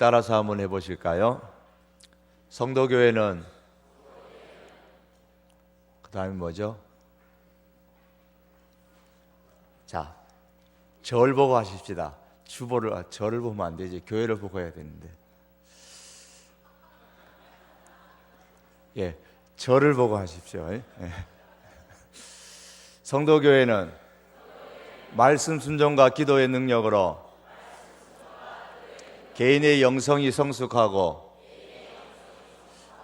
따라서 한번 해보실까요? 성도교회는 그 다음에 뭐죠? 자, 절 보고 하십시다. 저를 보면 안 되지. 교회를 보고 해야 되는데. 예, 저를 보고 하십시오. 예. 성도교회는 말씀 순종과 기도의 능력으로 개인의 영성이 성숙하고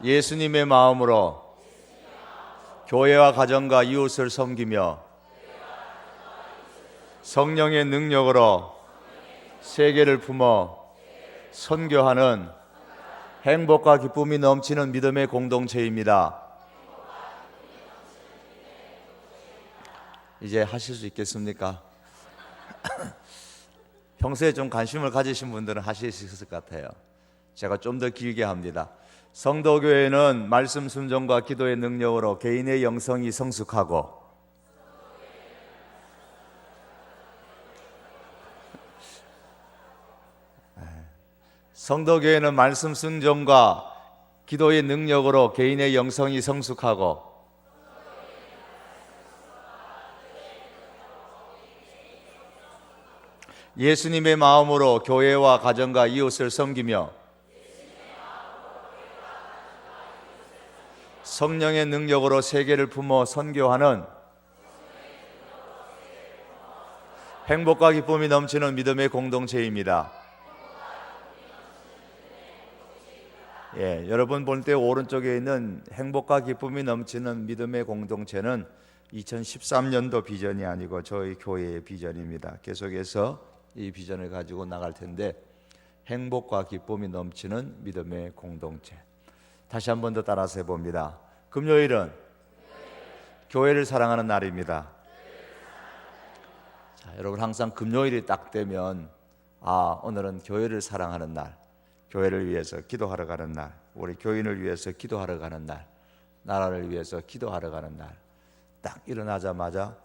예수님의 마음으로 교회와 가정과 이웃을 섬기며 성령의 능력으로 세계를 품어 선교하는 행복과 기쁨이 넘치는 믿음의 공동체입니다. 이제 하실 수 있겠습니까? 평소에 좀 관심을 가지신 분들은 하실 수 있을 것 같아요. 제가 좀 더 길게 합니다. 성도교회는 말씀 순종과 기도의 능력으로 개인의 영성이 성숙하고 성도교회는 말씀 순종과 기도의 능력으로 개인의 영성이 성숙하고 예수님의 마음으로 교회와 가정과 이웃을 섬기며 성령의 능력으로 세계를 품어 선교하는 행복과 기쁨이 넘치는 믿음의 공동체입니다. 예, 여러분 볼 때 오른쪽에 있는 행복과 기쁨이 넘치는 믿음의 공동체는 2013년도 비전이 아니고 저희 교회의 비전입니다. 계속해서 이 비전을 가지고 나갈 텐데, 행복과 기쁨이 넘치는 믿음의 공동체. 다시 한 번 더 따라서 해봅니다. 금요일은 교회를 사랑하는 날입니다. 자, 여러분 항상 금요일이 딱 되면 오늘은 교회를 사랑하는 날, 교회를 위해서 기도하러 가는 날, 우리 교인을 위해서 기도하러 가는 날, 나라를 위해서 기도하러 가는 날. 딱 일어나자마자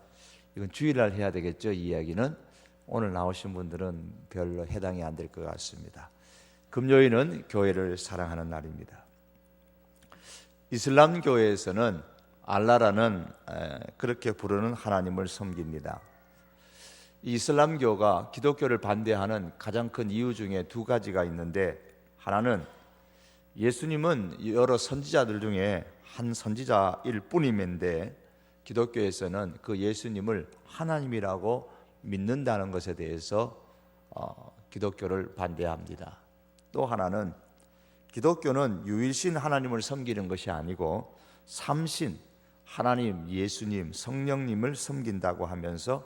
이건 주일날 해야 되겠죠. 이 이야기는 오늘 나오신 분들은 별로 해당이 안 될 것 같습니다. 금요일은 교회를 사랑하는 날입니다. 이슬람 교회에서는 알라라는 그렇게 부르는 하나님을 섬깁니다. 이슬람교가 기독교를 반대하는 가장 큰 이유 중에 두 가지가 있는데, 하나는 예수님은 여러 선지자들 중에 한 선지자일 뿐임인데 기독교에서는 그 예수님을 하나님이라고 믿는다는 것에 대해서 기독교를 반대합니다. 또 하나는 기독교는 유일신 하나님을 섬기는 것이 아니고 삼신 하나님, 예수님, 성령님을 섬긴다고 하면서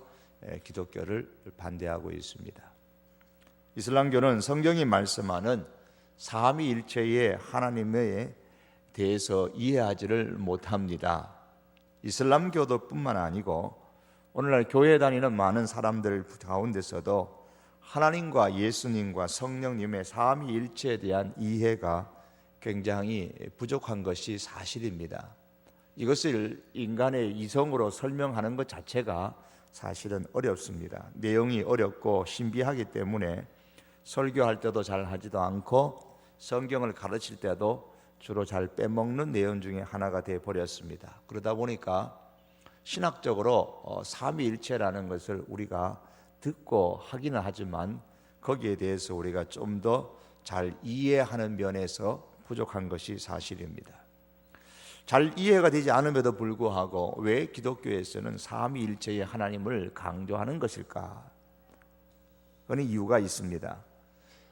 기독교를 반대하고 있습니다. 이슬람교는 성경이 말씀하는 삼위일체의 하나님에 대해서 이해하지를 못합니다. 이슬람교도 뿐만 아니고 오늘날 교회에 다니는 많은 사람들 가운데서도 하나님과 예수님과 성령님의 삼위일체에 대한 이해가 굉장히 부족한 것이 사실입니다. 이것을 인간의 이성으로 설명하는 것 자체가 사실은 어렵습니다. 내용이 어렵고 신비하기 때문에 설교할 때도 잘 하지도 않고 성경을 가르칠 때도 주로 잘 빼먹는 내용 중에 하나가 되어버렸습니다. 그러다 보니까 신학적으로 삼위일체라는 것을 우리가 듣고 하기는 하지만 거기에 대해서 우리가 좀 더 잘 이해하는 면에서 부족한 것이 사실입니다. 잘 이해가 되지 않음에도 불구하고 왜 기독교에서는 삼위일체의 하나님을 강조하는 것일까? 그건 이유가 있습니다.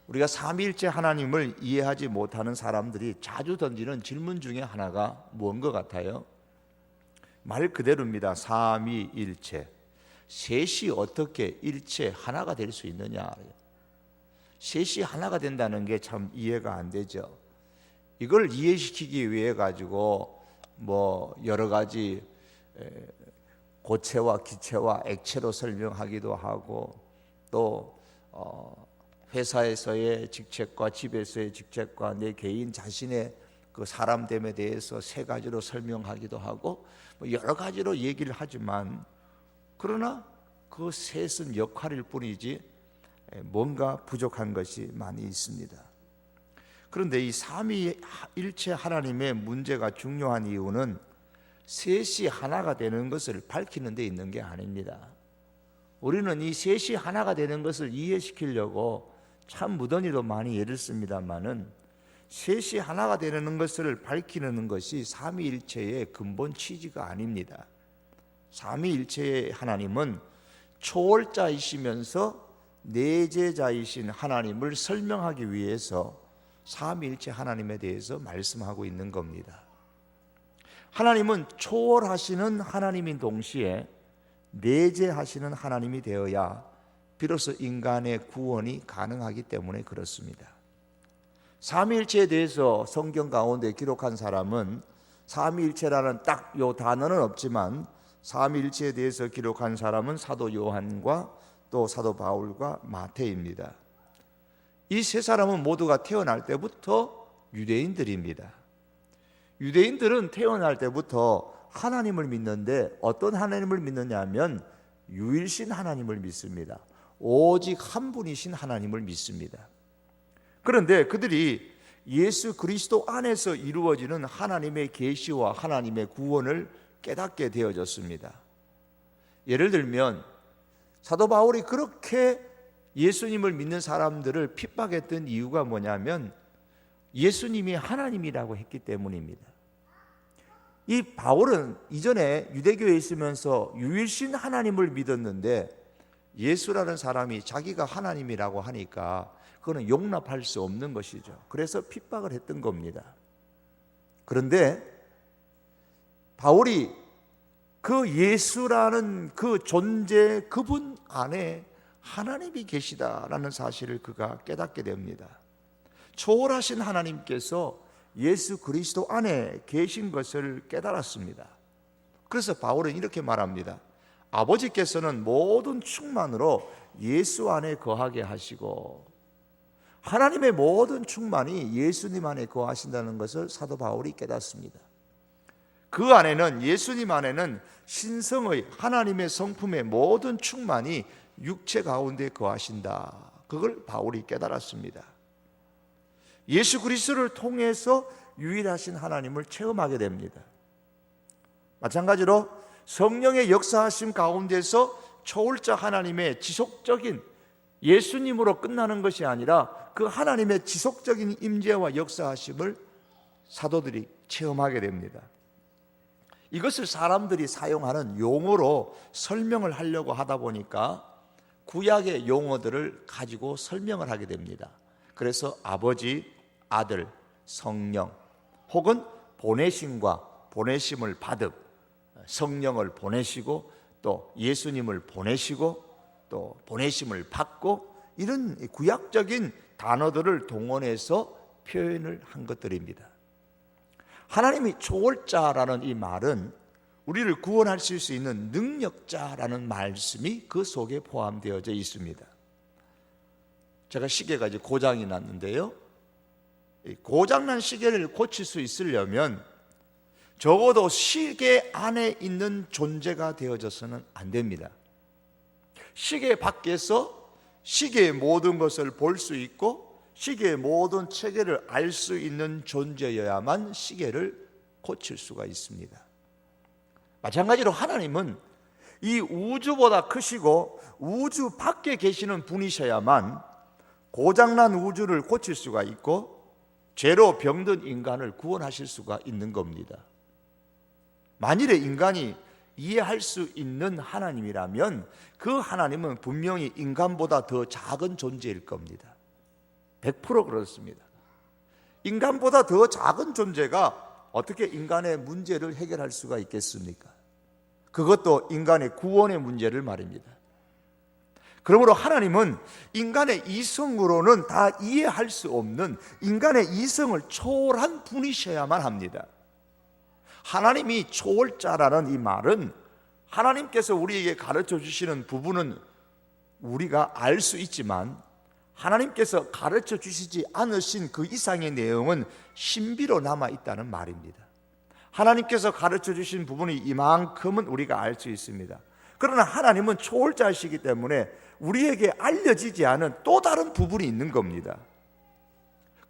우리가 삼위일체 하나님을 이해하지 못하는 사람들이 자주 던지는 질문 중에 하나가 뭔 것 같아요? 말 그대로입니다. 삼위일체. 셋이 어떻게 일체 하나가 될 수 있느냐? 셋이 하나가 된다는 게 참 이해가 안 되죠. 이걸 이해시키기 위해 가지고 여러 가지 고체와 기체와 액체로 설명하기도 하고, 또 회사에서의 직책과 집에서의 직책과 내 개인 자신의 그 사람됨에 대해서 세 가지로 설명하기도 하고 여러 가지로 얘기를 하지만, 그러나 그 셋은 역할일 뿐이지 뭔가 부족한 것이 많이 있습니다. 그런데 이 삼위일체 하나님의 문제가 중요한 이유는 셋이 하나가 되는 것을 밝히는 데 있는 게 아닙니다. 우리는 이 셋이 하나가 되는 것을 이해시키려고 참 무던히도 많이 예를 씁니다만은 셋이 하나가 되는 것을 밝히는 것이 삼위일체의 근본 취지가 아닙니다. 삼위일체의 하나님은 초월자이시면서 내재자이신 하나님을 설명하기 위해서 삼위일체 하나님에 대해서 말씀하고 있는 겁니다. 하나님은 초월하시는 하나님인 동시에 내재하시는 하나님이 되어야 비로소 인간의 구원이 가능하기 때문에 그렇습니다. 삼위일체에 대해서 성경 가운데 기록한 사람은 삼위일체라는 딱 요 단어는 없지만 삼위일체에 대해서 기록한 사람은 사도 요한과 또 사도 바울과 마태입니다. 이 세 사람은 모두가 태어날 때부터 유대인들입니다. 유대인들은 태어날 때부터 하나님을 믿는데 어떤 하나님을 믿느냐 하면 유일신 하나님을 믿습니다. 오직 한 분이신 하나님을 믿습니다. 그런데 그들이 예수 그리스도 안에서 이루어지는 하나님의 계시와 하나님의 구원을 깨닫게 되어졌습니다. 예를 들면 사도 바울이 그렇게 예수님을 믿는 사람들을 핍박했던 이유가 뭐냐면 예수님이 하나님이라고 했기 때문입니다. 이 바울은 이전에 유대교에 있으면서 유일신 하나님을 믿었는데 예수라는 사람이 자기가 하나님이라고 하니까 그거는 용납할 수 없는 것이죠. 그래서 핍박을 했던 겁니다. 그런데 바울이 그 예수라는 그 존재, 그분 안에 하나님이 계시다라는 사실을 그가 깨닫게 됩니다. 초월하신 하나님께서 예수 그리스도 안에 계신 것을 깨달았습니다. 그래서 바울은 이렇게 말합니다. 아버지께서는 모든 충만으로 예수 안에 거하게 하시고, 하나님의 모든 충만이 예수님 안에 거하신다는 것을 사도 바울이 깨닫습니다. 그 안에는, 예수님 안에는 신성의 하나님의 성품의 모든 충만이 육체 가운데 거하신다. 그걸 바울이 깨달았습니다. 예수 그리스도를 통해서 유일하신 하나님을 체험하게 됩니다. 마찬가지로 성령의 역사하심 가운데서 초월자 하나님의 지속적인, 예수님으로 끝나는 것이 아니라 그 하나님의 지속적인 임재와 역사하심을 사도들이 체험하게 됩니다. 이것을 사람들이 사용하는 용어로 설명을 하려고 하다 보니까 구약의 용어들을 가지고 설명을 하게 됩니다. 그래서 아버지, 아들, 성령, 혹은 보내심과 보내심을 받음, 성령을 보내시고 또 예수님을 보내시고 또 보내심을 받고, 이런 구약적인 단어들을 동원해서 표현을 한 것들입니다. 하나님이 초월자라는 이 말은 우리를 구원하실 수 있는 능력자라는 말씀이 그 속에 포함되어져 있습니다. 제가 시계가 이제 고장이 났는데요, 고장난 시계를 고칠 수 있으려면 적어도 시계 안에 있는 존재가 되어져서는 안 됩니다. 시계 밖에서 시계의 모든 것을 볼 수 있고 시계의 모든 체계를 알 수 있는 존재여야만 시계를 고칠 수가 있습니다. 마찬가지로 하나님은 이 우주보다 크시고 우주 밖에 계시는 분이셔야만 고장난 우주를 고칠 수가 있고 죄로 병든 인간을 구원하실 수가 있는 겁니다. 만일에 인간이 이해할 수 있는 하나님이라면 그 하나님은 분명히 인간보다 더 작은 존재일 겁니다. 100% 그렇습니다. 인간보다 더 작은 존재가 어떻게 인간의 문제를 해결할 수가 있겠습니까? 그것도 인간의 구원의 문제를 말입니다. 그러므로 하나님은 인간의 이성으로는 다 이해할 수 없는 인간의 이성을 초월한 분이셔야만 합니다. 하나님이 초월자라는 이 말은 하나님께서 우리에게 가르쳐 주시는 부분은 우리가 알 수 있지만 하나님께서 가르쳐 주시지 않으신 그 이상의 내용은 신비로 남아 있다는 말입니다. 하나님께서 가르쳐 주신 부분이 이만큼은 우리가 알 수 있습니다. 그러나 하나님은 초월자이시기 때문에 우리에게 알려지지 않은 또 다른 부분이 있는 겁니다.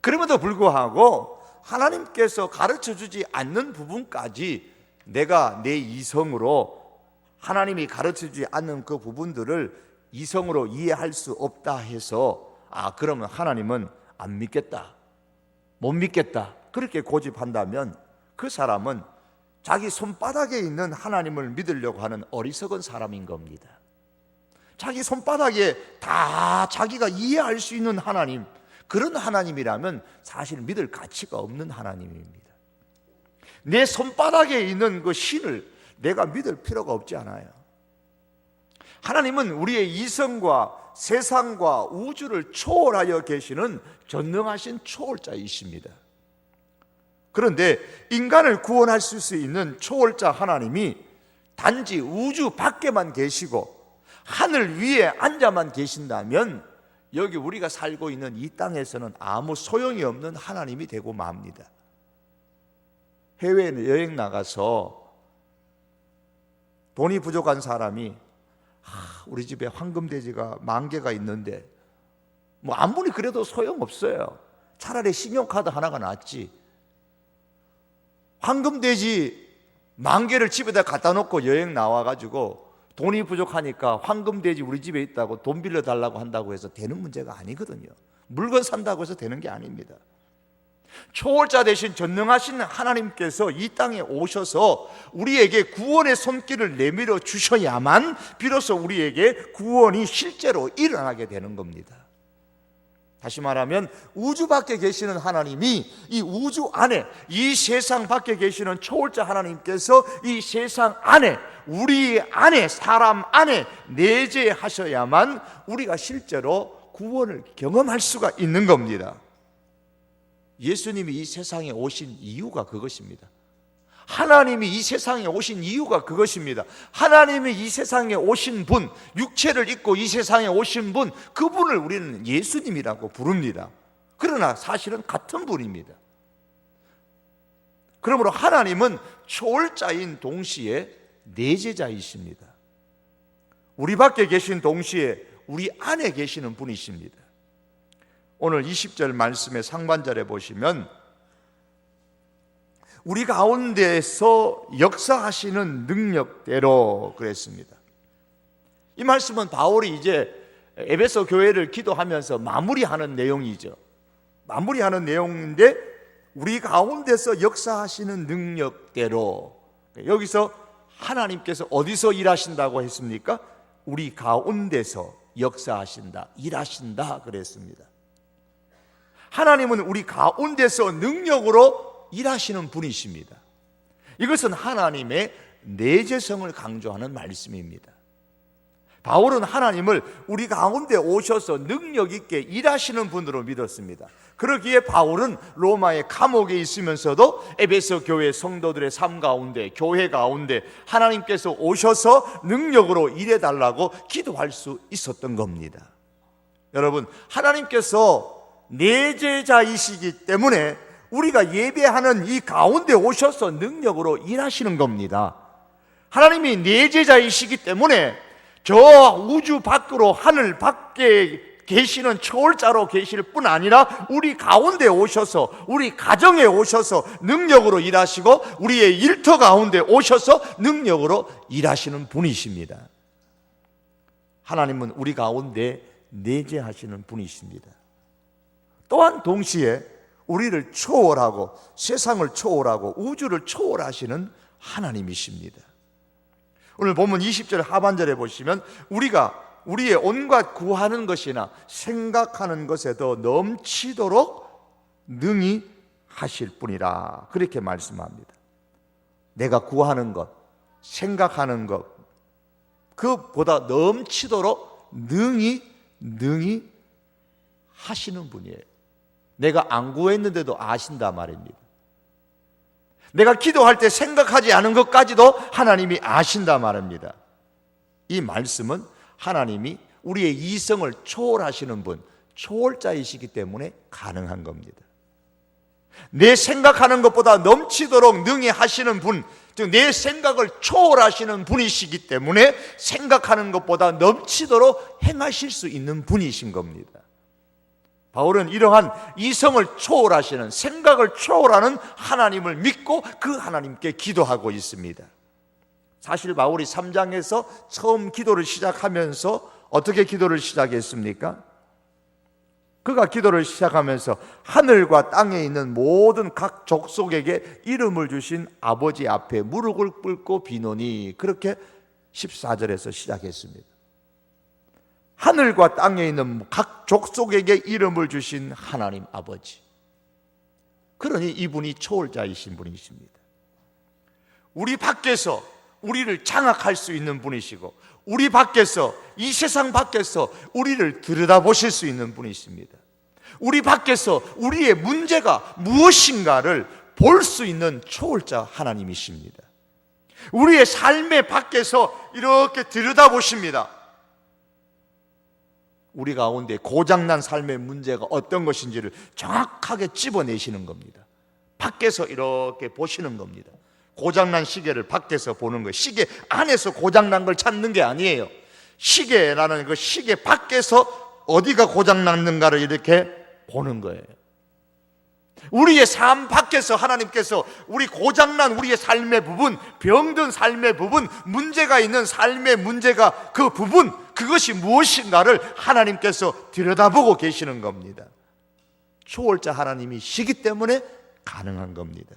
그럼에도 불구하고 하나님께서 가르쳐주지 않는 부분까지 내가 내 이성으로, 하나님이 가르쳐주지 않는 그 부분들을 이성으로 이해할 수 없다 해서 그러면 하나님은 안 믿겠다, 못 믿겠다, 그렇게 고집한다면 그 사람은 자기 손바닥에 있는 하나님을 믿으려고 하는 어리석은 사람인 겁니다. 자기 손바닥에 다 자기가 이해할 수 있는 하나님, 그런 하나님이라면 사실 믿을 가치가 없는 하나님입니다. 내 손바닥에 있는 그 신을 내가 믿을 필요가 없지 않아요. 하나님은 우리의 이성과 세상과 우주를 초월하여 계시는 전능하신 초월자이십니다. 그런데 인간을 구원할 수 있는 초월자 하나님이 단지 우주 밖에만 계시고 하늘 위에 앉아만 계신다면 여기 우리가 살고 있는 이 땅에서는 아무 소용이 없는 하나님이 되고 맙니다. 해외에 여행 나가서 돈이 부족한 사람이 우리 집에 황금돼지가 10,000개가 있는데 뭐 아무리 그래도 소용없어요. 차라리 신용카드 하나가 낫지. 황금돼지 10,000개를 집에다 갖다 놓고 여행 나와가지고 돈이 부족하니까 황금돼지 우리 집에 있다고 돈 빌려달라고 한다고 해서 되는 문제가 아니거든요. 물건 산다고 해서 되는 게 아닙니다. 초월자 되신 전능하신 하나님께서 이 땅에 오셔서 우리에게 구원의 손길을 내밀어 주셔야만 비로소 우리에게 구원이 실제로 일어나게 되는 겁니다. 다시 말하면 우주 밖에 계시는 하나님이 이 우주 안에, 이 세상 밖에 계시는 초월자 하나님께서 이 세상 안에, 우리 안에, 사람 안에 내재하셔야만 우리가 실제로 구원을 경험할 수가 있는 겁니다. 예수님이 이 세상에 오신 이유가 그것입니다. 하나님이 이 세상에 오신 이유가 그것입니다. 하나님이 이 세상에 오신 분, 육체를 입고 이 세상에 오신 분, 그분을 우리는 예수님이라고 부릅니다. 그러나 사실은 같은 분입니다. 그러므로 하나님은 초월자인 동시에 내재자이십니다. 우리 밖에 계신 동시에 우리 안에 계시는 분이십니다. 오늘 20절 말씀의 상반절에 보시면 우리 가운데서 역사하시는 능력대로 그랬습니다. 이 말씀은 바울이 이제 에베소 교회를 기도하면서 마무리하는 내용이죠. 마무리하는 내용인데 우리 가운데서 역사하시는 능력대로, 여기서 하나님께서 어디서 일하신다고 했습니까? 우리 가운데서 역사하신다, 일하신다 그랬습니다. 하나님은 우리 가운데서 능력으로 일하시는 분이십니다. 이것은 하나님의 내재성을 강조하는 말씀입니다. 바울은 하나님을 우리 가운데 오셔서 능력 있게 일하시는 분으로 믿었습니다. 그러기에 바울은 로마의 감옥에 있으면서도 에베소 교회 성도들의 삶 가운데, 교회 가운데 하나님께서 오셔서 능력으로 일해달라고 기도할 수 있었던 겁니다. 여러분, 하나님께서 내재자이시기 때문에 우리가 예배하는 이 가운데 오셔서 능력으로 일하시는 겁니다. 하나님이 내재자이시기 때문에 저 우주 밖으로, 하늘 밖에 계시는 초월자로 계실 뿐 아니라 우리 가운데 오셔서, 우리 가정에 오셔서 능력으로 일하시고 우리의 일터 가운데 오셔서 능력으로 일하시는 분이십니다. 하나님은 우리 가운데 내재하시는 분이십니다. 또한 동시에 우리를 초월하고 세상을 초월하고 우주를 초월하시는 하나님이십니다. 오늘 본문 20절 하반절에 보시면 우리가 우리의 온갖 구하는 것이나 생각하는 것에도 넘치도록 능히 하실 분이라 그렇게 말씀합니다. 내가 구하는 것, 생각하는 것, 그보다 넘치도록 능히 하시는 분이에요. 내가 안 구했는데도 아신다 말입니다. 내가 기도할 때 생각하지 않은 것까지도 하나님이 아신다 말입니다. 이 말씀은 하나님이 우리의 이성을 초월하시는 분, 초월자이시기 때문에 가능한 겁니다. 내 생각하는 것보다 넘치도록 능히 하시는 분, 즉 내 생각을 초월하시는 분이시기 때문에 생각하는 것보다 넘치도록 행하실 수 있는 분이신 겁니다. 바울은 이러한 이성을 초월하시는, 생각을 초월하는 하나님을 믿고 그 하나님께 기도하고 있습니다. 사실 바울이 3장에서 처음 기도를 시작하면서 어떻게 기도를 시작했습니까? 그가 기도를 시작하면서 하늘과 땅에 있는 모든 각 족속에게 이름을 주신 아버지 앞에 무릎을 꿇고 비노니, 그렇게 14절에서 시작했습니다. 하늘과 땅에 있는 각 족속에게 이름을 주신 하나님 아버지, 그러니 이분이 초월자이신 분이십니다. 우리 밖에서 우리를 장악할 수 있는 분이시고, 우리 밖에서, 이 세상 밖에서 우리를 들여다보실 수 있는 분이십니다. 우리 밖에서 우리의 문제가 무엇인가를 볼 수 있는 초월자 하나님이십니다. 우리의 삶의 밖에서 이렇게 들여다보십니다. 우리 가운데 고장난 삶의 문제가 어떤 것인지를 정확하게 집어내시는 겁니다. 밖에서 이렇게 보시는 겁니다. 고장난 시계를 밖에서 보는 거예요. 시계 안에서 고장난 걸 찾는 게 아니에요. 시계라는 그 시계 밖에서 어디가 고장났는가를 이렇게 보는 거예요. 우리의 삶 밖에서 하나님께서 우리 고장난 우리의 삶의 부분, 병든 삶의 부분, 문제가 있는 삶의 문제가 그 부분, 그것이 무엇인가를 하나님께서 들여다보고 계시는 겁니다. 초월자 하나님이시기 때문에 가능한 겁니다.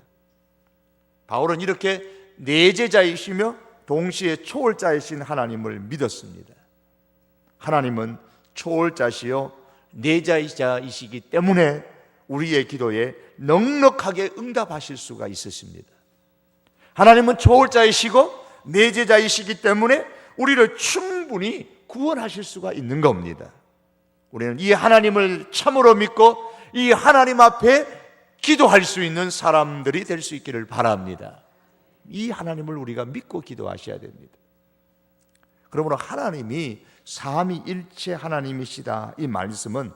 바울은 이렇게 내제자이시며 동시에 초월자이신 하나님을 믿었습니다. 하나님은 초월자시요 내자이시기 때문에 우리의 기도에 넉넉하게 응답하실 수가 있으십니다. 하나님은 초월자이시고 내제자이시기 때문에 우리를 충분히 구원하실 수가 있는 겁니다. 우리는 이 하나님을 참으로 믿고 이 하나님 앞에 기도할 수 있는 사람들이 될 수 있기를 바랍니다. 이 하나님을 우리가 믿고 기도하셔야 됩니다. 그러므로 하나님이 삼위일체 하나님이시다, 이 말씀은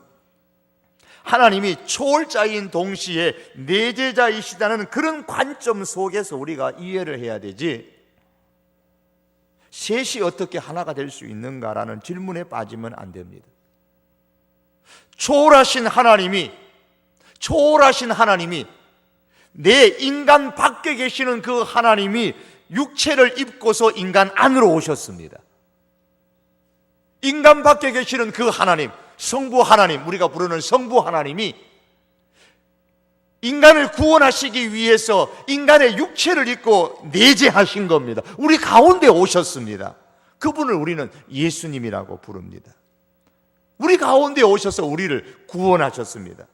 하나님이 초월자인 동시에 내제자이시다는 그런 관점 속에서 우리가 이해를 해야 되지, 셋이 어떻게 하나가 될 수 있는가라는 질문에 빠지면 안 됩니다. 초월하신 하나님이 내 인간 밖에 계시는 그 하나님이 육체를 입고서 인간 안으로 오셨습니다. 인간 밖에 계시는 그 하나님, 성부 하나님, 우리가 부르는 성부 하나님이 인간을 구원하시기 위해서 인간의 육체를 입고 내재하신 겁니다. 우리 가운데 오셨습니다. 그분을 우리는 예수님이라고 부릅니다. 우리 가운데 오셔서 우리를 구원하셨습니다.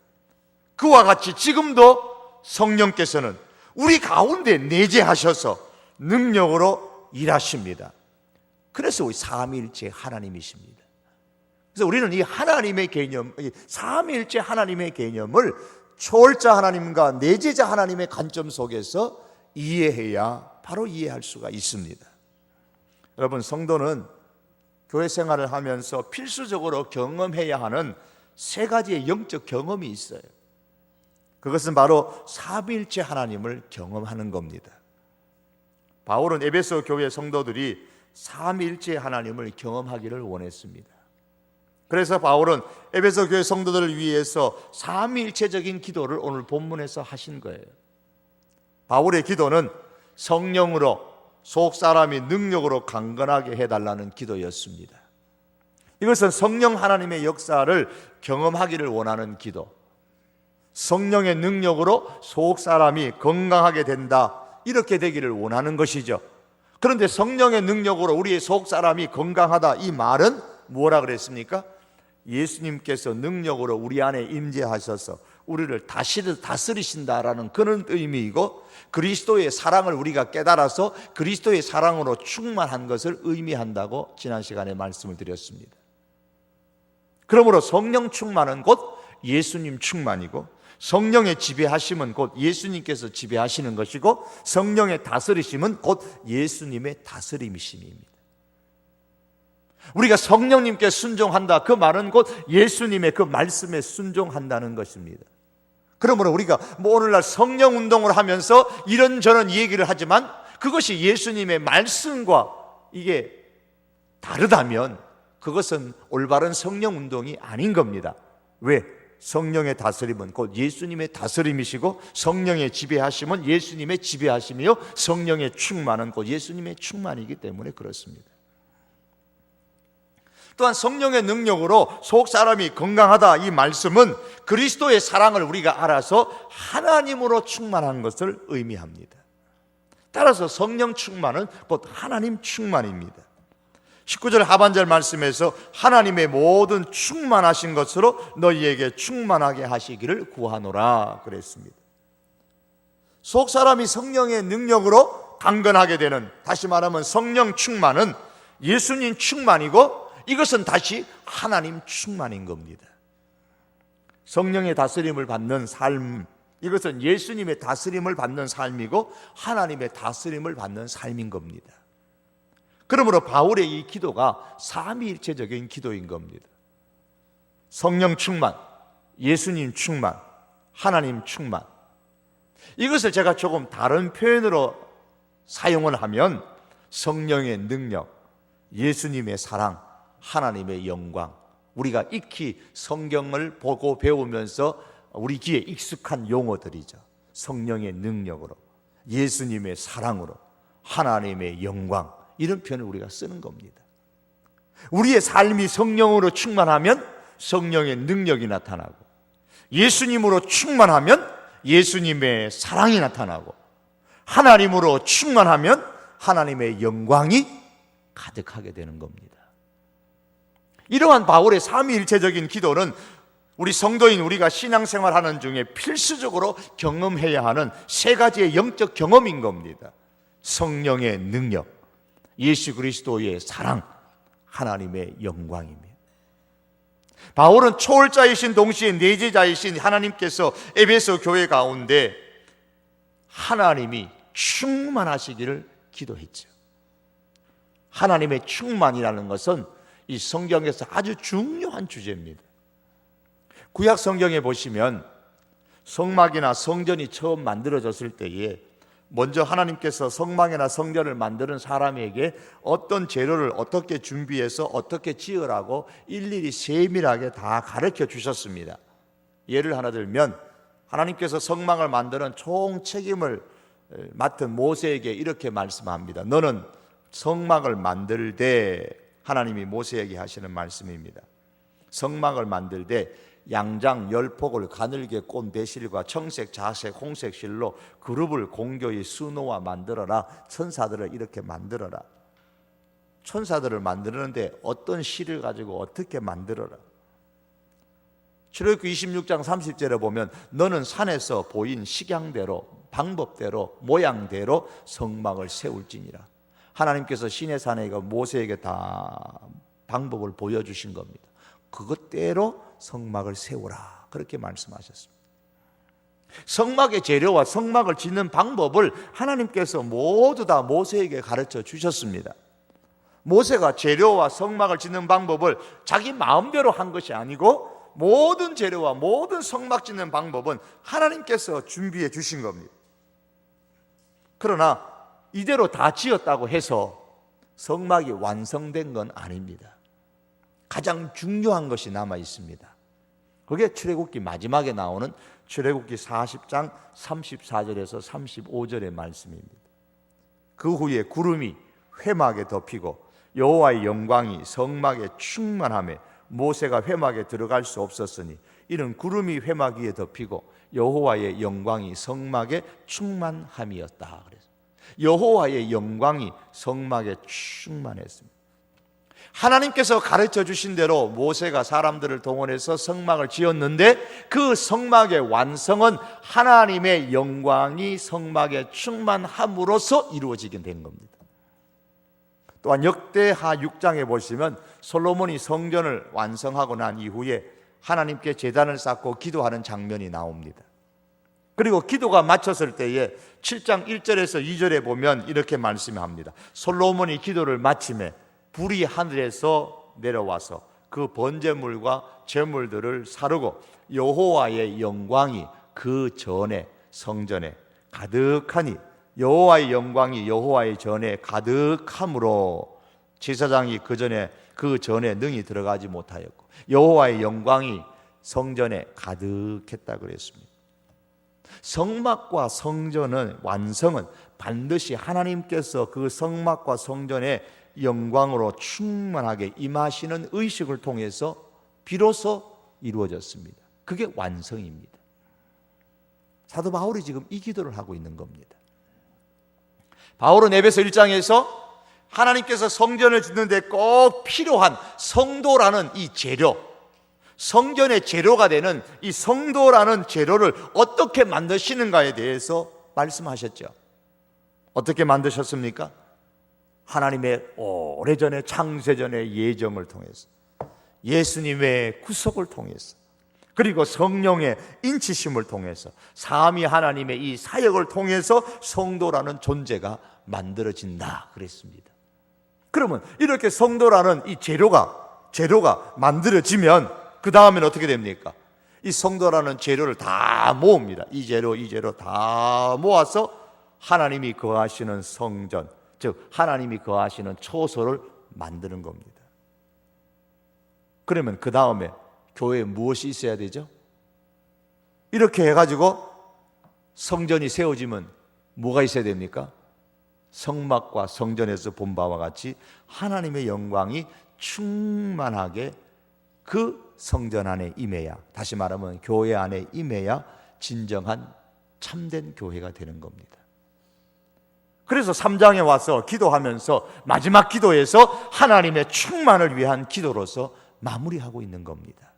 그와 같이 지금도 성령께서는 우리 가운데 내재하셔서 능력으로 일하십니다. 그래서 우리 삼위일체 하나님이십니다. 그래서 우리는 이 하나님의 개념, 이 삼위일체 하나님의 개념을 초월자 하나님과 내재자 하나님의 관점 속에서 이해해야 바로 이해할 수가 있습니다. 여러분, 성도는 교회 생활을 하면서 필수적으로 경험해야 하는 세 가지의 영적 경험이 있어요. 그것은 바로 삼위일체 하나님을 경험하는 겁니다. 바울은 에베소 교회 성도들이 삼위일체 하나님을 경험하기를 원했습니다. 그래서 바울은 에베소 교회 성도들을 위해서 삼위일체적인 기도를 오늘 본문에서 하신 거예요. 바울의 기도는 성령으로 속사람이 능력으로 강건하게 해달라는 기도였습니다. 이것은 성령 하나님의 역사를 경험하기를 원하는 기도, 성령의 능력으로 속사람이 건강하게 된다, 이렇게 되기를 원하는 것이죠. 그런데 성령의 능력으로 우리의 속사람이 건강하다, 이 말은 뭐라 그랬습니까? 예수님께서 능력으로 우리 안에 임재하셔서 우리를 다스리신다라는 그런 의미이고, 그리스도의 사랑을 우리가 깨달아서 그리스도의 사랑으로 충만한 것을 의미한다고 지난 시간에 말씀을 드렸습니다. 그러므로 성령 충만은 곧 예수님 충만이고, 성령의 지배하심은 곧 예수님께서 지배하시는 것이고, 성령의 다스리심은 곧 예수님의 다스림이심입니다. 우리가 성령님께 순종한다, 그 말은 곧 예수님의 그 말씀에 순종한다는 것입니다. 그러므로 우리가 오늘날 성령 운동을 하면서 이런저런 얘기를 하지만 그것이 예수님의 말씀과 이게 다르다면 그것은 올바른 성령 운동이 아닌 겁니다. 왜? 성령의 다스림은 곧 예수님의 다스림이시고, 성령의 지배하심은 예수님의 지배하심이요, 성령의 충만은 곧 예수님의 충만이기 때문에 그렇습니다. 또한 성령의 능력으로 속 사람이 건강하다, 이 말씀은 그리스도의 사랑을 우리가 알아서 하나님으로 충만한 것을 의미합니다. 따라서 성령 충만은 곧 하나님 충만입니다. 19절 하반절 말씀에서 하나님의 모든 충만하신 것으로 너희에게 충만하게 하시기를 구하노라 그랬습니다. 속 사람이 성령의 능력으로 강건하게 되는, 다시 말하면 성령 충만은 예수님 충만이고, 이것은 다시 하나님 충만인 겁니다. 성령의 다스림을 받는 삶, 이것은 예수님의 다스림을 받는 삶이고 하나님의 다스림을 받는 삶인 겁니다. 그러므로 바울의 이 기도가 삼위일체적인 기도인 겁니다. 성령 충만, 예수님 충만, 하나님 충만. 이것을 제가 조금 다른 표현으로 사용을 하면 성령의 능력, 예수님의 사랑, 하나님의 영광, 우리가 익히 성경을 보고 배우면서 우리 귀에 익숙한 용어들이죠. 성령의 능력으로, 예수님의 사랑으로, 하나님의 영광, 이런 표현을 우리가 쓰는 겁니다. 우리의 삶이 성령으로 충만하면 성령의 능력이 나타나고, 예수님으로 충만하면 예수님의 사랑이 나타나고, 하나님으로 충만하면 하나님의 영광이 가득하게 되는 겁니다. 이러한 바울의 삼위일체적인 기도는 우리 성도인 우리가 신앙생활하는 중에 필수적으로 경험해야 하는 세 가지의 영적 경험인 겁니다. 성령의 능력, 예수 그리스도의 사랑, 하나님의 영광입니다. 바울은 초월자이신 동시에 내재자이신 하나님께서 에베소 교회 가운데 하나님이 충만하시기를 기도했죠. 하나님의 충만이라는 것은 이 성경에서 아주 중요한 주제입니다. 구약 성경에 보시면 성막이나 성전이 처음 만들어졌을 때에 먼저 하나님께서 성막이나 성전을 만드는 사람에게 어떤 재료를 어떻게 준비해서 어떻게 지으라고 일일이 세밀하게 다 가르쳐 주셨습니다. 예를 하나 들면 하나님께서 성막을 만드는 총 책임을 맡은 모세에게 이렇게 말씀합니다. 너는 성막을 만들되, 하나님이 모세에게 하시는 말씀입니다. 성막을 만들되 양장 10폭을 가늘게 꼰 배실과 청색, 자색, 홍색 실로 그룹을 공교히 수놓아 만들어라. 천사들을 이렇게 만들어라. 천사들을 만드는데 어떤 실을 가지고 어떻게 만들어라. 출애굽기 26장 30절에 보면 너는 산에서 보인 식양대로, 방법대로, 모양대로 성막을 세울지니라. 하나님께서 시내산에 모세에게 다 방법을 보여주신 겁니다. 그것대로 성막을 세우라, 그렇게 말씀하셨습니다. 성막의 재료와 성막을 짓는 방법을 하나님께서 모두 다 모세에게 가르쳐 주셨습니다. 모세가 재료와 성막을 짓는 방법을 자기 마음대로 한 것이 아니고 모든 재료와 모든 성막 짓는 방법은 하나님께서 준비해 주신 겁니다. 그러나 이대로 다 지었다고 해서 성막이 완성된 건 아닙니다. 가장 중요한 것이 남아 있습니다. 그게 출애굽기 마지막에 나오는 출애굽기 40장 34절에서 35절의 말씀입니다. 그 후에 구름이 회막에 덮이고 여호와의 영광이 성막에 충만하며 모세가 회막에 들어갈 수 없었으니 이는 구름이 회막 위에 덮이고 여호와의 영광이 성막에 충만함이었다. 그래서 여호와의 영광이 성막에 충만했습니다. 하나님께서 가르쳐 주신 대로 모세가 사람들을 동원해서 성막을 지었는데 그 성막의 완성은 하나님의 영광이 성막에 충만함으로써 이루어지게 된 겁니다. 또한 역대하 6장에 보시면 솔로몬이 성전을 완성하고 난 이후에 하나님께 제단을 쌓고 기도하는 장면이 나옵니다. 그리고 기도가 마쳤을 때에 7장 1절에서 2절에 보면 이렇게 말씀합니다. 솔로몬이 기도를 마치매 불이 하늘에서 내려와서 그 번제물과 제물들을 사르고 여호와의 영광이 그 전에 성전에 가득하니 여호와의 영광이 여호와의 전에 가득함으로 제사장이 그 전에 능히 들어가지 못하였고 여호와의 영광이 성전에 가득했다 그랬습니다. 성막과 성전은 완성은 반드시 하나님께서 그 성막과 성전의 영광으로 충만하게 임하시는 의식을 통해서 비로소 이루어졌습니다. 그게 완성입니다. 사도 바울이 지금 이 기도를 하고 있는 겁니다. 바울은 에베소 1장에서 하나님께서 성전을 짓는데 꼭 필요한 성도라는 이 재료, 성전의 재료가 되는 이 성도라는 재료를 어떻게 만드시는가에 대해서 말씀하셨죠. 어떻게 만드셨습니까? 하나님의 오래전에 창세전의 예정을 통해서, 예수님의 구속을 통해서, 그리고 성령의 인치심을 통해서, 삼위 하나님의 이 사역을 통해서 성도라는 존재가 만들어진다 그랬습니다. 그러면 이렇게 성도라는 이 재료가 만들어지면 그 다음엔 어떻게 됩니까? 이 성도라는 재료를 다 모읍니다. 이 재료 다 모아서 하나님이 거하시는 성전, 즉 하나님이 거하시는 처소를 만드는 겁니다. 그러면 그 다음에 교회에 무엇이 있어야 되죠? 이렇게 해가지고 성전이 세워지면 뭐가 있어야 됩니까? 성막과 성전에서 본 바와 같이 하나님의 영광이 충만하게 그 성전 안에 임해야, 다시 말하면 교회 안에 임해야 진정한 참된 교회가 되는 겁니다. 그래서 3장에 와서 기도하면서 마지막 기도에서 하나님의 충만을 위한 기도로서 마무리하고 있는 겁니다.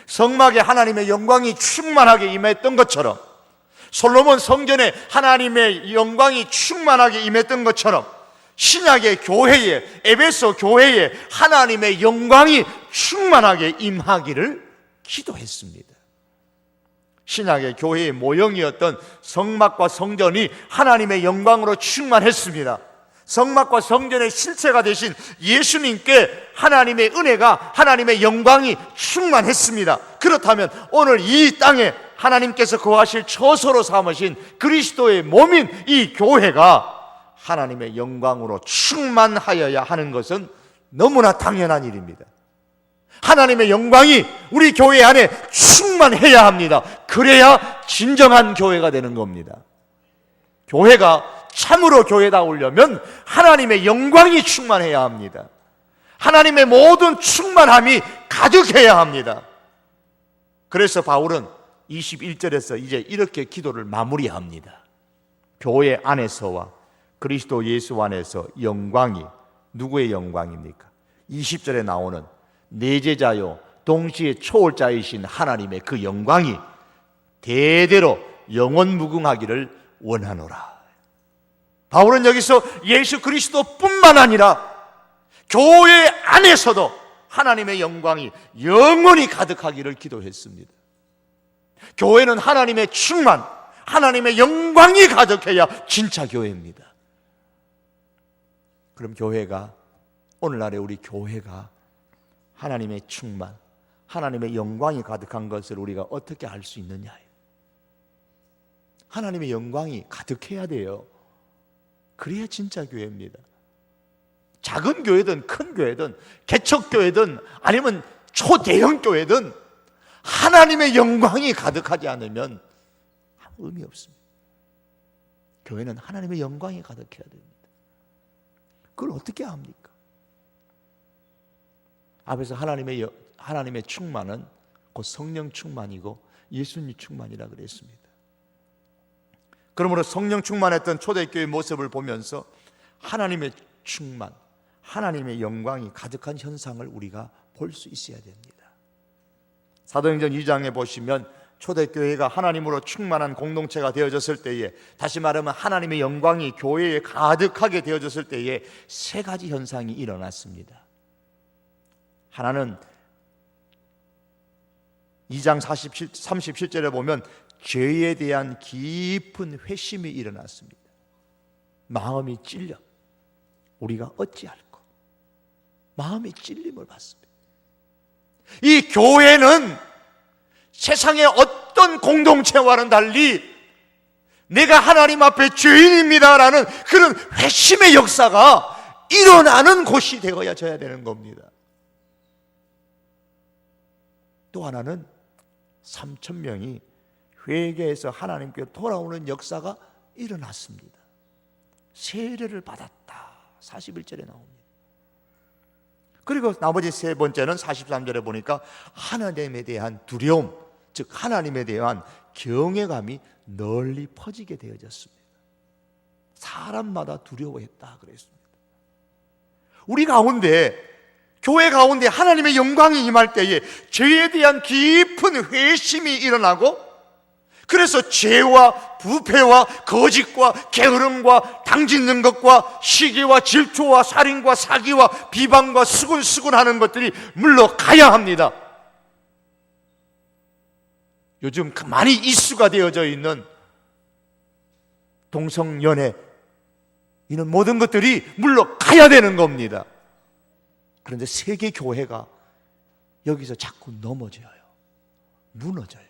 성막에 하나님의 영광이 충만하게 임했던 것처럼, 솔로몬 성전에 하나님의 영광이 충만하게 임했던 것처럼 신약의 교회에, 에베소 교회에 하나님의 영광이 충만하게 임하기를 기도했습니다. 신약의 교회의 모형이었던 성막과 성전이 하나님의 영광으로 충만했습니다. 성막과 성전의 실체가 되신 예수님께 하나님의 은혜가, 하나님의 영광이 충만했습니다. 그렇다면 오늘 이 땅에 하나님께서 거하실 처소로 삼으신 그리스도의 몸인 이 교회가 하나님의 영광으로 충만하여야 하는 것은 너무나 당연한 일입니다. 하나님의 영광이 우리 교회 안에 충만해야 합니다. 그래야 진정한 교회가 되는 겁니다. 교회가 참으로 교회다우려면 하나님의 영광이 충만해야 합니다. 하나님의 모든 충만함이 가득해야 합니다. 그래서 바울은 21절에서 이제 이렇게 기도를 마무리합니다. 교회 안에서와 그리스도 예수 안에서 영광이, 누구의 영광입니까? 20절에 나오는 내제자요 동시에 초월자이신 하나님의 그 영광이 대대로 영원무궁하기를 원하노라. 바울은 여기서 예수 그리스도뿐만 아니라 교회 안에서도 하나님의 영광이 영원히 가득하기를 기도했습니다. 교회는 하나님의 충만, 하나님의 영광이 가득해야 진짜 교회입니다. 그럼 교회가, 오늘날의 우리 교회가 하나님의 충만, 하나님의 영광이 가득한 것을 우리가 어떻게 알 수 있느냐? 하나님의 영광이 가득해야 돼요. 그래야 진짜 교회입니다. 작은 교회든 큰 교회든 개척교회든 아니면 초대형 교회든 하나님의 영광이 가득하지 않으면 아무 의미 없습니다. 교회는 하나님의 영광이 가득해야 됩니다. 그걸 어떻게 합니까? 앞에서 하나님의 충만은 곧 성령 충만이고 예수님 충만이라 그랬습니다. 그러므로 성령 충만했던 초대교회의 모습을 보면서 하나님의 충만, 하나님의 영광이 가득한 현상을 우리가 볼 수 있어야 됩니다. 사도행전 2장에 보시면 초대교회가 하나님으로 충만한 공동체가 되어졌을 때에, 다시 말하면 하나님의 영광이 교회에 가득하게 되어졌을 때에 세 가지 현상이 일어났습니다. 하나는 2장 37절에 보면 죄에 대한 깊은 회심이 일어났습니다. 마음이 찔려 우리가 어찌할꼬, 마음의 찔림을 받습니다. 이 교회는 세상의 어떤 공동체와는 달리 내가 하나님 앞에 죄인입니다라는 그런 회심의 역사가 일어나는 곳이 되어야 되는 겁니다. 또 하나는 3천 명이 회개해서 하나님께 돌아오는 역사가 일어났습니다. 세례를 받았다. 41절에 나옵니다. 그리고 나머지 세 번째는 43절에 보니까 하나님에 대한 두려움, 즉 하나님에 대한 경외감이 널리 퍼지게 되어졌습니다. 사람마다 두려워했다 그랬습니다. 우리 가운데, 교회 가운데 하나님의 영광이 임할 때에 죄에 대한 깊은 회심이 일어나고, 그래서 죄와 부패와 거짓과 게으름과 당짓는 것과 시기와 질투와 살인과 사기와 비방과 수군수군하는 것들이 물러가야 합니다. 요즘 많이 이슈가 되어져 있는 동성연애, 이런 모든 것들이 물러가야 되는 겁니다. 그런데 세계 교회가 여기서 자꾸 넘어져요. 무너져요.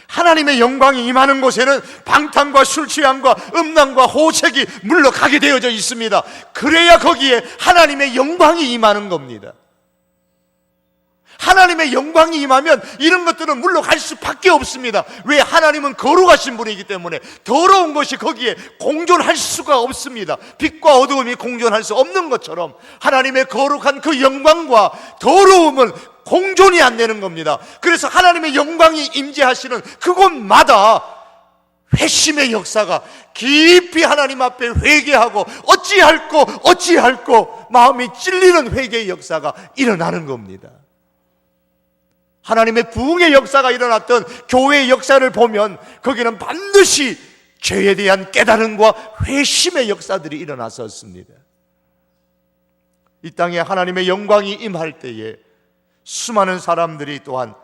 하나님의 영광이 임하는 곳에는 방탕과 술 취함과 음란과 호색이 물러가게 되어져 있습니다. 그래야 거기에 하나님의 영광이 임하는 겁니다. 하나님의 영광이 임하면 이런 것들은 물러갈 수밖에 없습니다. 왜? 하나님은 거룩하신 분이기 때문에 더러운 것이 거기에 공존할 수가 없습니다. 빛과 어두움이 공존할 수 없는 것처럼 하나님의 거룩한 그 영광과 더러움은 공존이 안 되는 겁니다. 그래서 하나님의 영광이 임재하시는 그곳마다 회심의 역사가 깊이 하나님 앞에 회개하고 어찌할꼬 마음이 찔리는 회개의 역사가 일어나는 겁니다. 하나님의 부흥의 역사가 일어났던 교회의 역사를 보면 거기는 반드시 죄에 대한 깨달음과 회심의 역사들이 일어났었습니다. 이 땅에 하나님의 영광이 임할 때에 수많은 사람들이 또한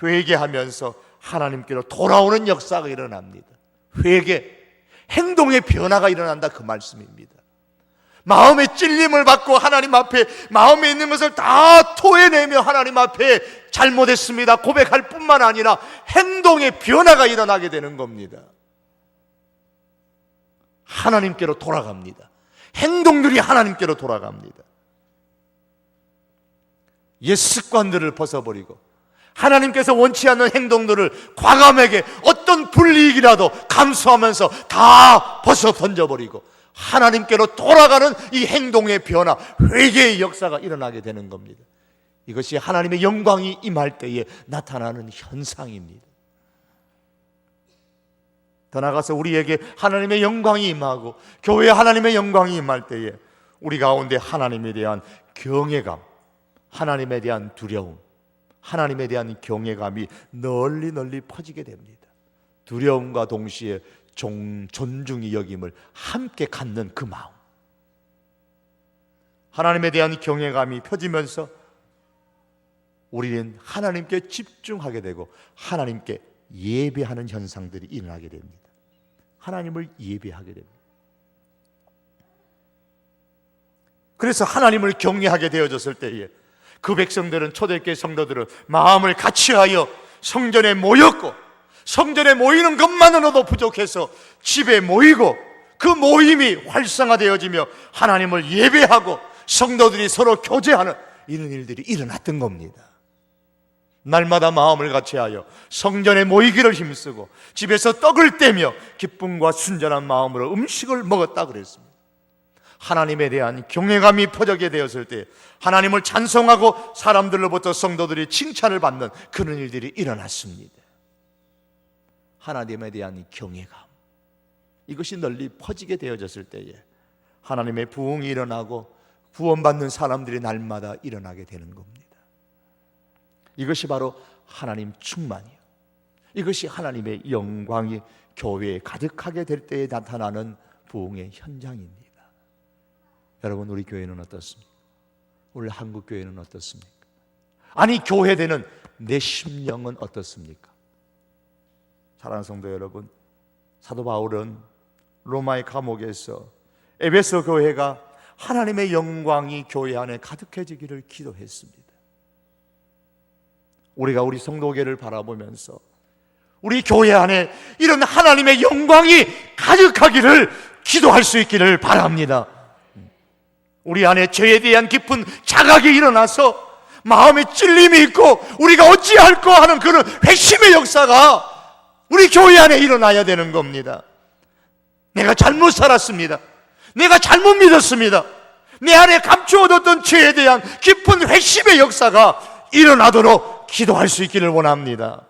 회개하면서 하나님께로 돌아오는 역사가 일어납니다. 회개, 행동의 변화가 일어난다 그 말씀입니다. 마음의 찔림을 받고 하나님 앞에 마음에 있는 것을 다 토해내며 하나님 앞에 잘못했습니다 고백할 뿐만 아니라 행동의 변화가 일어나게 되는 겁니다. 하나님께로 돌아갑니다. 행동들이 하나님께로 돌아갑니다. 옛 습관들을 벗어버리고 하나님께서 원치 않는 행동들을 과감하게 어떤 불이익이라도 감수하면서 다 벗어 던져버리고 하나님께로 돌아가는 이 행동의 변화, 회개의 역사가 일어나게 되는 겁니다. 이것이 하나님의 영광이 임할 때에 나타나는 현상입니다. 더 나아가서 우리에게 하나님의 영광이 임하고 교회에 하나님의 영광이 임할 때에 우리 가운데 하나님에 대한 경외감, 하나님에 대한 두려움, 하나님에 대한 경외감이 널리 퍼지게 됩니다. 두려움과 동시에 존중이 여김을 함께 갖는 그 마음, 하나님에 대한 경외감이 펴지면서 우리는 하나님께 집중하게 되고 하나님께 예배하는 현상들이 일어나게 됩니다. 하나님을 예배하게 됩니다. 그래서 하나님을 경외하게 되어졌을 때에 그 백성들은, 초대교회 성도들은 마음을 같이하여 성전에 모였고, 성전에 모이는 것만으로도 부족해서 집에 모이고 그 모임이 활성화되어지며 하나님을 예배하고 성도들이 서로 교제하는 이런 일들이 일어났던 겁니다. 날마다 마음을 같이하여 성전에 모이기를 힘쓰고 집에서 떡을 떼며 기쁨과 순전한 마음으로 음식을 먹었다 그랬습니다. 하나님에 대한 경외감이 퍼지게 되었을 때 하나님을 찬송하고 사람들로부터 성도들이 칭찬을 받는 그런 일들이 일어났습니다. 하나님에 대한 경외감, 이것이 널리 퍼지게 되어졌을 때에 하나님의 부흥이 일어나고 구원받는 사람들이 날마다 일어나게 되는 겁니다. 이것이 바로 하나님 충만이요, 이것이 하나님의 영광이 교회에 가득하게 될 때에 나타나는 부흥의 현장입니다. 여러분, 우리 교회는 어떻습니까? 우리 한국교회는 어떻습니까? 아니, 교회되는 내 심령은 어떻습니까? 사랑하는 성도 여러분, 사도 바울은 로마의 감옥에서 에베소 교회가 하나님의 영광이 교회 안에 가득해지기를 기도했습니다. 우리가 우리 성도교회를 바라보면서 우리 교회 안에 이런 하나님의 영광이 가득하기를 기도할 수 있기를 바랍니다. 우리 안에 죄에 대한 깊은 자각이 일어나서 마음에 찔림이 있고 우리가 어찌할까 하는 그런 회심의 역사가 우리 교회 안에 일어나야 되는 겁니다. 내가 잘못 살았습니다. 내가 잘못 믿었습니다. 내 안에 감추어뒀던 죄에 대한 깊은 회심의 역사가 일어나도록 기도할 수 있기를 원합니다.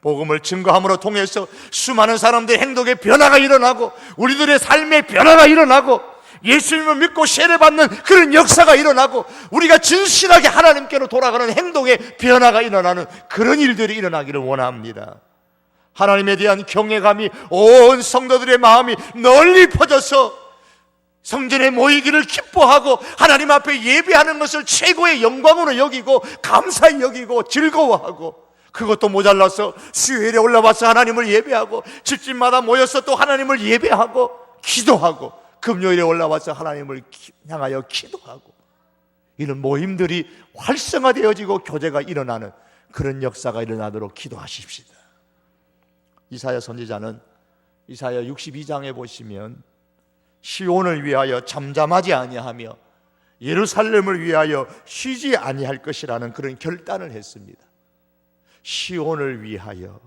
복음을 증거함으로 통해서 수많은 사람들의 행동에 변화가 일어나고 우리들의 삶에 변화가 일어나고 예수님을 믿고 세례받는 그런 역사가 일어나고 우리가 진실하게 하나님께로 돌아가는 행동에 변화가 일어나는 그런 일들이 일어나기를 원합니다. 하나님에 대한 경외감이 온 성도들의 마음이 널리 퍼져서 성전에 모이기를 기뻐하고 하나님 앞에 예배하는 것을 최고의 영광으로 여기고 감사히 여기고 즐거워하고, 그것도 모자라서 수요일에 올라와서 하나님을 예배하고 집집마다 모여서 또 하나님을 예배하고 기도하고 금요일에 올라와서 하나님을 향하여 기도하고, 이런 모임들이 활성화되어지고 교제가 일어나는 그런 역사가 일어나도록 기도하십시다. 이사야 선지자는 이사야 62장에 보시면 시온을 위하여 잠잠하지 아니하며 예루살렘을 위하여 쉬지 아니할 것이라는 그런 결단을 했습니다. 시온을 위하여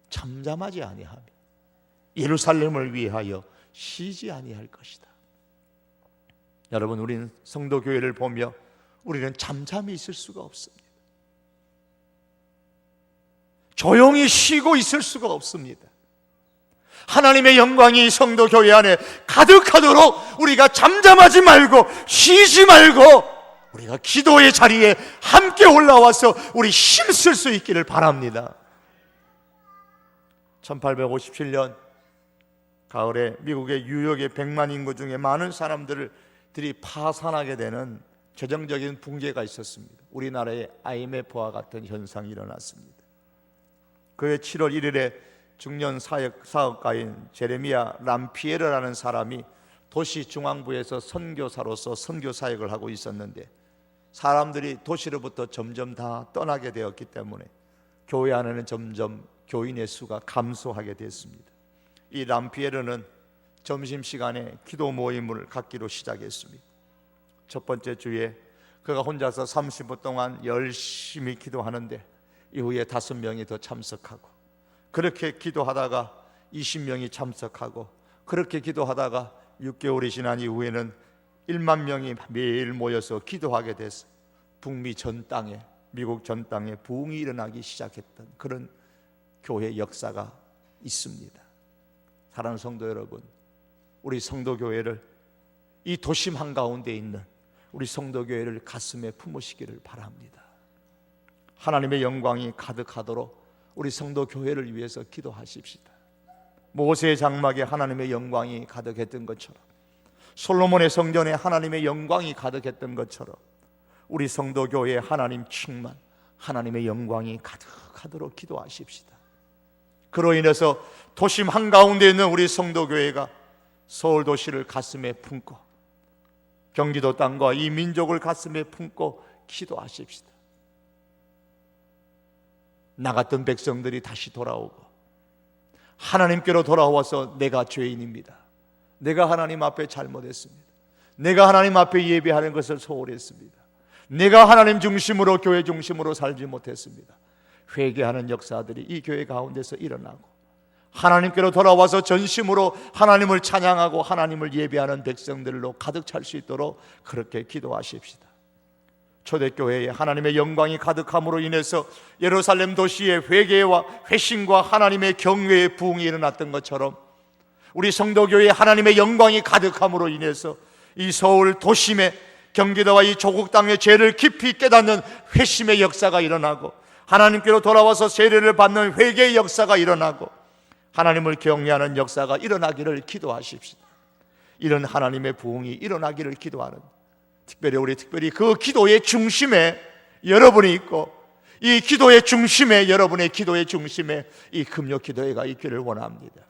잠잠하지 아니하며 예루살렘을 위하여 쉬지 아니할 것이다. 여러분, 우리는 성도교회를 보며 우리는 잠잠히 있을 수가 없습니다. 조용히 쉬고 있을 수가 없습니다. 하나님의 영광이 성도교회 안에 가득하도록 우리가 잠잠하지 말고 쉬지 말고 우리가 기도의 자리에 함께 올라와서 우리 힘쓸 수 있기를 바랍니다. 1857년 가을에 미국의 뉴욕의 100만 인구 중에 많은 사람들이 파산하게 되는 재정적인 붕괴가 있었습니다. 우리나라의 IMF와 같은 현상이 일어났습니다. 그해 7월 1일에 중년 사역가인 제레미야 람피에르라는 사람이 도시 중앙부에서 선교사로서 선교 사역을 하고 있었는데, 사람들이 도시로부터 점점 다 떠나게 되었기 때문에 교회 안에는 점점 교인의 수가 감소하게 됐습니다. 이 람피에르는 점심시간에 기도 모임을 갖기로 시작했습니다. 첫 번째 주에 그가 혼자서 30분 동안 열심히 기도하는데 이후에 5명이 더 참석하고, 그렇게 기도하다가 20명이 참석하고, 그렇게 기도하다가 6개월이 지난 이후에는 1만 명이 매일 모여서 기도하게 돼서 북미 전 땅에, 미국 전 땅에 부흥이 일어나기 시작했던 그런 교회 역사가 있습니다. 사랑하는 성도 여러분, 우리 성도교회를, 이 도심 한가운데 있는 우리 성도교회를 가슴에 품으시기를 바랍니다. 하나님의 영광이 가득하도록 우리 성도교회를 위해서 기도하십시다. 모세의 장막에 하나님의 영광이 가득했던 것처럼, 솔로몬의 성전에 하나님의 영광이 가득했던 것처럼 우리 성도교회에 하나님 충만, 하나님의 영광이 가득하도록 기도하십시다. 그로 인해서 도심 한가운데 있는 우리 성도교회가 서울 도시를 가슴에 품고 경기도 땅과 이 민족을 가슴에 품고 기도하십시다. 나갔던 백성들이 다시 돌아오고 하나님께로 돌아와서 내가 죄인입니다, 내가 하나님 앞에 잘못했습니다, 내가 하나님 앞에 예배하는 것을 소홀했습니다, 내가 하나님 중심으로 교회 중심으로 살지 못했습니다, 회개하는 역사들이 이 교회 가운데서 일어나고 하나님께로 돌아와서 전심으로 하나님을 찬양하고 하나님을 예배하는 백성들로 가득 찰 수 있도록 그렇게 기도하십시다. 초대교회에 하나님의 영광이 가득함으로 인해서 예루살렘 도시의 회개와 회심과 하나님의 경외의 부흥이 일어났던 것처럼 우리 성도교회에 하나님의 영광이 가득함으로 인해서 이 서울 도심에, 경기도와 이 조국 땅의 죄를 깊이 깨닫는 회심의 역사가 일어나고 하나님께로 돌아와서 세례를 받는 회개의 역사가 일어나고 하나님을 경외하는 역사가 일어나기를 기도하십시다. 이런 하나님의 부흥이 일어나기를 기도하는, 특별히 그 기도의 중심에 여러분이 있고, 이 기도의 중심에, 여러분의 기도의 중심에 이 금요 기도회가 있기를 원합니다.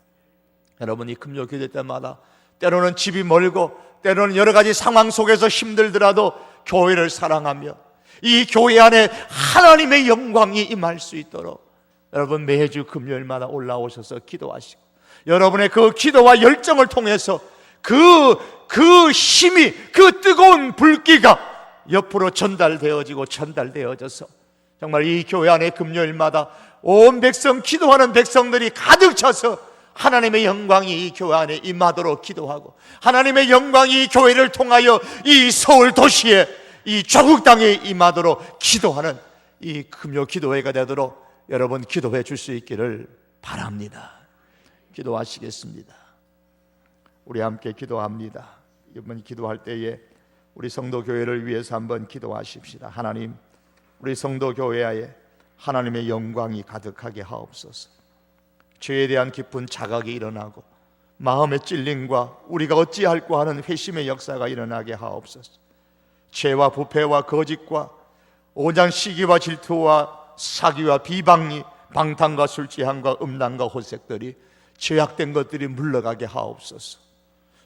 여러분이 금요 기도 때마다 때로는 집이 멀고 때로는 여러 가지 상황 속에서 힘들더라도 교회를 사랑하며 이 교회 안에 하나님의 영광이 임할 수 있도록 여러분 매주 금요일마다 올라오셔서 기도하시고, 여러분의 그 기도와 열정을 통해서 그 힘이, 그 뜨거운 불기가 옆으로 전달되어져서 정말 이 교회 안에 금요일마다 온 백성, 기도하는 백성들이 가득 차서 하나님의 영광이 이 교회 안에 임하도록 기도하고, 하나님의 영광이 이 교회를 통하여 이 서울 도시에, 이 조국 땅에 임하도록 기도하는 이 금요 기도회가 되도록 여러분 기도해 줄 수 있기를 바랍니다. 기도하시겠습니다. 우리 함께 기도합니다. 이번 기도할 때에 우리 성도교회를 위해서 한번 기도하십시다. 하나님, 우리 성도교회에 하나님의 영광이 가득하게 하옵소서. 죄에 대한 깊은 자각이 일어나고 마음의 찔림과 우리가 어찌할꼬 하는 회심의 역사가 일어나게 하옵소서. 죄와 부패와 거짓과 오장 시기와 질투와 사기와 비방리, 방탕과 술취함과 음란과 호색들이, 죄악된 것들이 물러가게 하옵소서.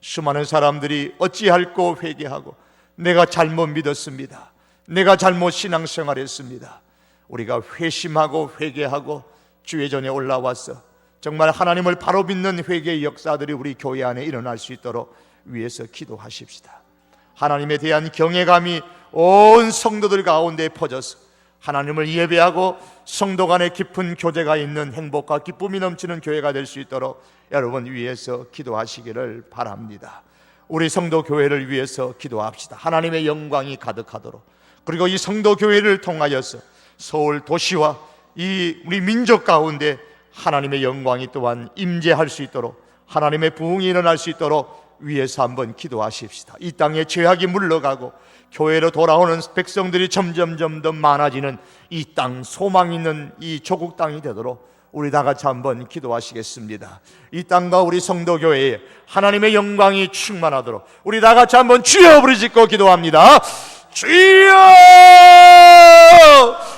수많은 사람들이 어찌할꼬 회개하고 내가 잘못 믿었습니다, 내가 잘못 신앙생활했습니다, 우리가 회심하고 회개하고 주의 전에 올라와서 정말 하나님을 바로 믿는 회개의 역사들이 우리 교회 안에 일어날 수 있도록 위해서 기도하십시다. 하나님에 대한 경외감이 온 성도들 가운데 퍼져서 하나님을 예배하고 성도 간의 깊은 교제가 있는 행복과 기쁨이 넘치는 교회가 될 수 있도록 여러분 위해서 기도하시기를 바랍니다. 우리 성도 교회를 위해서 기도합시다. 하나님의 영광이 가득하도록, 그리고 이 성도 교회를 통하여서 서울 도시와 이 우리 민족 가운데 하나님의 영광이 또한 임재할 수 있도록, 하나님의 부흥이 일어날 수 있도록 위해서 한번 기도하십시다. 이 땅에 죄악이 물러가고 교회로 돌아오는 백성들이 점점 더 많아지는 이 땅, 소망 있는 이 조국 땅이 되도록 우리 다 같이 한번 기도하시겠습니다. 이 땅과 우리 성도교회에 하나님의 영광이 충만하도록 우리 다 같이 한번 주여 부르짖고 기도합니다. 주여!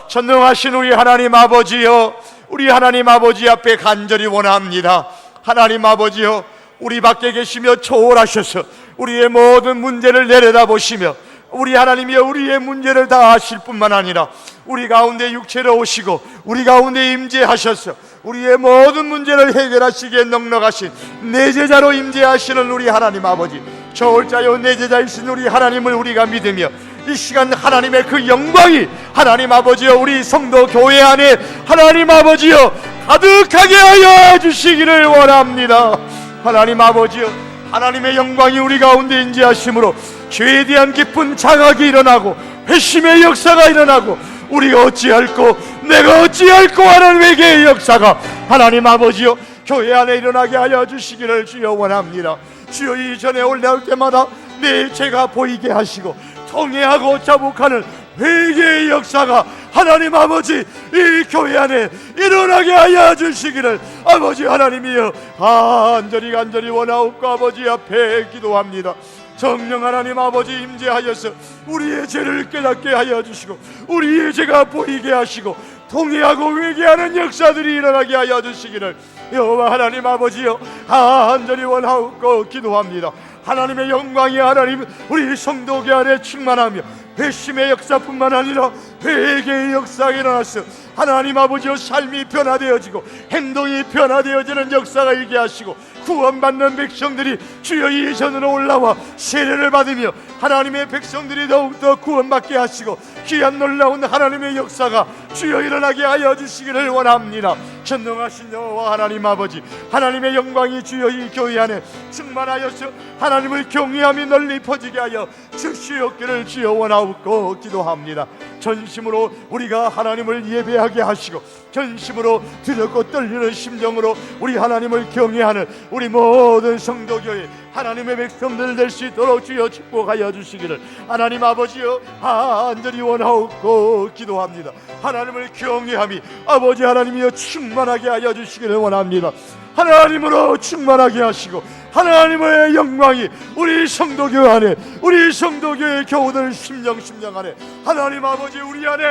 전능하신 우리 하나님 아버지여, 우리 하나님 아버지 앞에 간절히 원합니다. 하나님 아버지여, 우리 밖에 계시며 초월하셔서 우리의 모든 문제를 내려다보시며 우리 하나님이여, 우리의 문제를 다 아실 뿐만 아니라 우리 가운데 육체로 오시고 우리 가운데 임재하셔서 우리의 모든 문제를 해결하시기에 넉넉하신 내 제자로 임재하시는 우리 하나님 아버지, 저울자요 내 제자이신 우리 하나님을 우리가 믿으며 이 시간 하나님의 그 영광이 하나님 아버지여 우리 성도 교회 안에 하나님 아버지여 가득하게 하여 주시기를 원합니다. 하나님 아버지여, 하나님의 영광이 우리 가운데 임재하심으로 죄에 대한 깊은 자각이 일어나고 회심의 역사가 일어나고 우리가 어찌할꼬 내가 어찌할꼬 하는 회개의 역사가 하나님 아버지여 교회 안에 일어나게 하여 주시기를 주여 원합니다. 주여, 이전에 올라올 때마다 내 죄가 보이게 하시고 통회하고 자복하는 회개의 역사가 하나님 아버지 이 교회 안에 일어나게 하여 주시기를 아버지 하나님이여 간절히 원하옵고 아버지 앞에 기도합니다. 성령 하나님 아버지 임재하여서 우리의 죄를 깨닫게 하여 주시고 우리의 죄가 보이게 하시고 통회하고 회개하는 역사들이 일어나게 하여 주시기를 여호와 하나님 아버지여 간절히 원하옵고 기도합니다. 하나님의 영광이 하나님 우리 성도교 안에 충만하며 회심의 역사뿐만 아니라 회개의 역사가 일어나서 하나님 아버지여 삶이 변화되어지고 행동이 변화되어지는 역사가 있게 하시고 구원받는 백성들이 주여 이전으로 올라와 세례를 받으며 하나님의 백성들이 더욱더 구원받게 하시고 귀한 놀라운 하나님의 역사가 주여 일어나게 하여 주시기를 원합니다. 전능하신 여호와 하나님 아버지, 하나님의 영광이 주여 이 교회 안에 충만하여서 하나님을 경외함이 널리 퍼지게 하여 주시옵기를 주여 원하옵고 기도합니다. 전심으로 우리가 하나님을 예배하게 하시고 전심으로 두렵고 떨리는 심정으로 우리 하나님을 경외하는 우리 모든 성도교회 하나님의 백성들 될 수 있도록 주여 축복하여 주시기를 하나님 아버지여 간절히 원하옵고 기도합니다. 하나님을 경외함이 아버지 하나님이여 충만하게 하여 주시기를 원합니다. 하나님으로 충만하게 하시고 하나님의 영광이 우리 성도교회 안에 우리 성도교회 교우들 심령 안에 하나님 아버지 우리 안에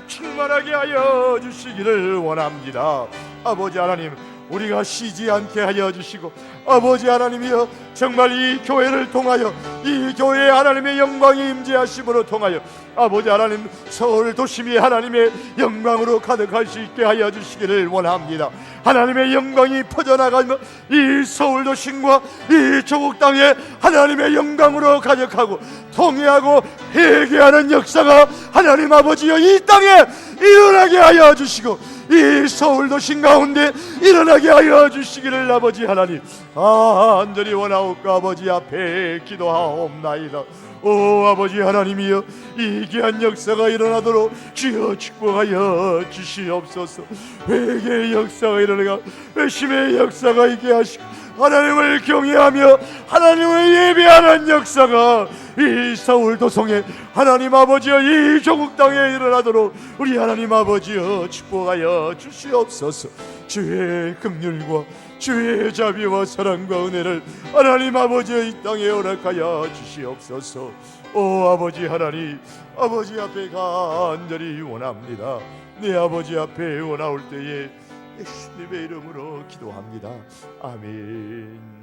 충만하게 하여 주시기를 원합니다. 아버지 하나님, 우리가 쉬지 않게 하여 주시고 아버지 하나님이여 정말 이 교회를 통하여 이 교회에 하나님의 영광이 임재하심으로 통하여 아버지 하나님, 서울 도심이 하나님의 영광으로 가득할 수 있게 하여 주시기를 원합니다. 하나님의 영광이 퍼져나가며 이 서울 도심과 이 조국 땅에 하나님의 영광으로 가득하고 통회하고 회개하는 역사가 하나님 아버지여 이 땅에 일어나게 하여 주시고 이 서울 도심 가운데 일어나게 하여 주시기를 아버지 하나님 간절히 원하옵고 아버지 앞에 기도하옵나이다. 오 아버지 하나님이여, 이 귀한 역사가 일어나도록 주여 축복하여 주시옵소서. 회개의 역사가 일어나가 회심의 역사가 있게 하시고 하나님을 경외하며 하나님을 예배하는 역사가 이 서울 도성에 하나님 아버지여 이 조국 땅에 일어나도록 우리 하나님 아버지여 축복하여 주시옵소서. 주의 긍휼과 주의 자비와 사랑과 은혜를 하나님 아버지여 이 땅에 허락하여 주시옵소서. 오 아버지 하나님, 아버지 앞에 간절히 원합니다. 내 아버지 앞에 원하올 때에 예수님의 이름으로 기도합니다. 아멘.